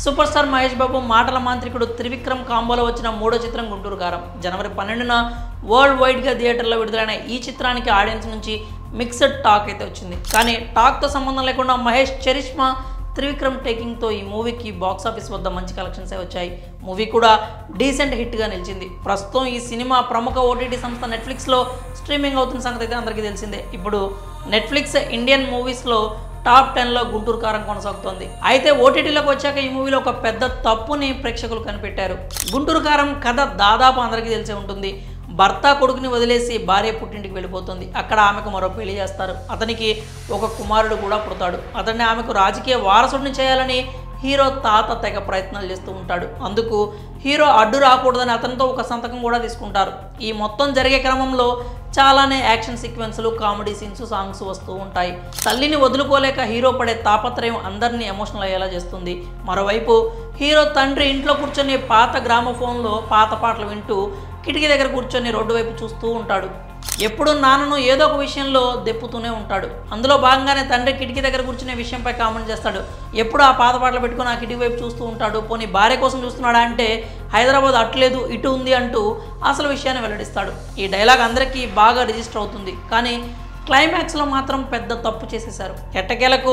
Super star Mahesh Babu మాటల మాంత్రికుడు త్రివిక్రమ్ కాంబోలో వచ్చిన మూడో చిత్రం గుంటూరు కారం జనవరి 12న వరల్డ్ వైడ్గా థియేటర్లో విడుదలైన ఈ చిత్రానికి ఆడియన్స్ నుంచి మిక్స్డ్ టాక్ అయితే వచ్చింది. కానీ టాక్తో సంబంధం లేకుండా మహేష్ చరిష్మా త్రివిక్రమ్ టేకింగ్తో ఈ మూవీకి బాక్సాఫీస్ వద్ద మంచి కలెక్షన్స్ వచ్చాయి. మూవీ కూడా డీసెంట్ హిట్గా నిలిచింది. ప్రస్తుతం ఈ సినిమా ప్రముఖ ఓటీటీ సంస్థ నెట్ఫ్లిక్స్లో స్ట్రీమింగ్ అవుతున్న సంగతి అయితే అందరికీ తెలిసిందే. ఇప్పుడు నెట్ఫ్లిక్స్ ఇండియన్ మూవీస్లో టాప్ 10లో గుంటూరు కారం కొనసాగుతోంది. అయితే ఓటీటీలోకి వచ్చాక ఈ మూవీలో ఒక పెద్ద తప్పుని ప్రేక్షకులు కనిపెట్టారు. గుంటూరు కారం కథ దాదాపు అందరికీ తెలిసే ఉంటుంది. భర్త కొడుకుని వదిలేసి భార్య పుట్టింటికి వెళ్ళిపోతుంది. అక్కడ ఆమెకు మరో పెళ్లి చేస్తారు. అతనికి ఒక కుమారుడు కూడా పుడతాడు. అతన్ని ఆమెకు రాజకీయ వారసుడిని చేయాలని హీరో తాత తెగ ప్రయత్నాలు చేస్తూ ఉంటాడు. అందుకు హీరో అడ్డు రాకూడదని అతనితో ఒక సంతకం కూడా తీసుకుంటారు. ఈ మొత్తం జరిగే క్రమంలో చాలానే యాక్షన్ సీక్వెన్స్లు, కామెడీ సీన్స్, సాంగ్స్ వస్తూ ఉంటాయి. తల్లిని వదులుకోలేక హీరో పడే తాపత్రయం అందరినీ ఎమోషనల్ అయ్యేలా చేస్తుంది. మరోవైపు హీరో తండ్రి ఇంట్లో కూర్చొని పాత గ్రామోఫోన్లో పాత పాటలు వింటూ కిటికీ దగ్గర కూర్చొని రోడ్డు వైపు చూస్తూ ఉంటాడు. ఎప్పుడు నాన్నను ఏదో ఒక విషయంలో దెప్పుతూనే ఉంటాడు. అందులో భాగంగానే తండ్రి కిటికీ దగ్గర కూర్చునే విషయంపై కామెంట్ చేస్తాడు. ఎప్పుడు ఆ పాత పాటలు పెట్టుకుని ఆ కిటికీ వైపు చూస్తూ ఉంటాడు. పోనీ భార్య కోసం చూస్తున్నాడా అంటే హైదరాబాద్ అట్లేదు ఇటు ఉంది అంటూ అసలు విషయాన్ని వెల్లడిస్తాడు. ఈ డైలాగ్ అందరికీ బాగా రిజిస్టర్ అవుతుంది. కానీ క్లైమాక్స్లో మాత్రం పెద్ద తప్పు చేసేశారు. ఎట్టకేలకు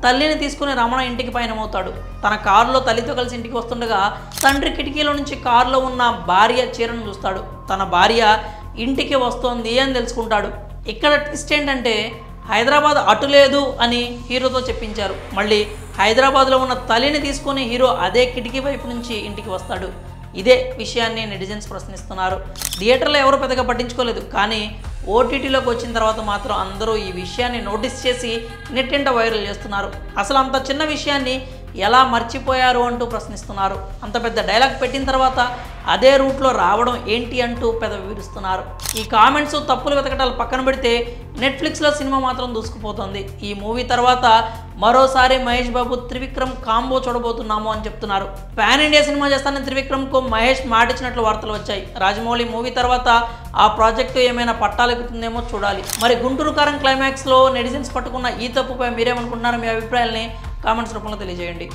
తల్లిని తీసుకుని రమణ ఇంటికి పయనమవుతాడు. తన కారులో తల్లితో కలిసి ఇంటికి వస్తుండగా తండ్రి కిటికీలో నుంచి కారులో ఉన్న భార్య చీరను చూస్తాడు. తన భార్య ఇంటికి వస్తోంది అని తెలుసుకుంటాడు. ఇక్కడ ట్విస్ట్ ఏంటంటే హైదరాబాద్ అటు లేదు అని హీరోతో చెప్పించారు. మళ్ళీ హైదరాబాద్లో ఉన్న తల్లిని తీసుకొని హీరో అదే కిటికీ వైపు నుంచి ఇంటికి వస్తాడు. ఇదే విషయాన్ని నెటిజన్స్ ప్రశ్నిస్తున్నారు. థియేటర్లో ఎవరు పెద్దగా పట్టించుకోలేదు. కానీ ఓటీటీలోకి వచ్చిన తర్వాత మాత్రం అందరూ ఈ విషయాన్ని నోటీస్ చేసి నెట్టింట వైరల్ చేస్తున్నారు. అసలు అంత చిన్న విషయాన్ని ఎలా మర్చిపోయారు అంటూ ప్రశ్నిస్తున్నారు. అంత పెద్ద డైలాగ్ పెట్టిన తర్వాత అదే రూట్లో రావడం ఏంటి అంటూ పెదవి విరుస్తున్నారు. ఈ కామెంట్స్, తప్పులు వెతకటాలు పక్కన పెడితే నెట్ఫ్లిక్స్లో సినిమా మాత్రం దూసుకుపోతుంది. ఈ మూవీ తర్వాత మరోసారి మహేష్ బాబు త్రివిక్రమ్ కాంబో చూడబోతున్నాము అని చెప్తున్నారు. పాన్ ఇండియా సినిమా చేస్తానని త్రివిక్రమ్కు మహేష్ మాటిచ్చినట్లు వార్తలు వచ్చాయి. రాజమౌళి మూవీ తర్వాత ఆ ప్రాజెక్టు ఏమైనా పట్టాలెక్కుతుందేమో చూడాలి. మరి గుంటూరు కారం క్లైమాక్స్లో నెటిజన్స్ పట్టుకున్న ఈ తప్పుపై మీరేమనుకుంటున్నారు? మీ అభిప్రాయాల్ని కామెంట్స్ రూపంలో తెలియజేయండి.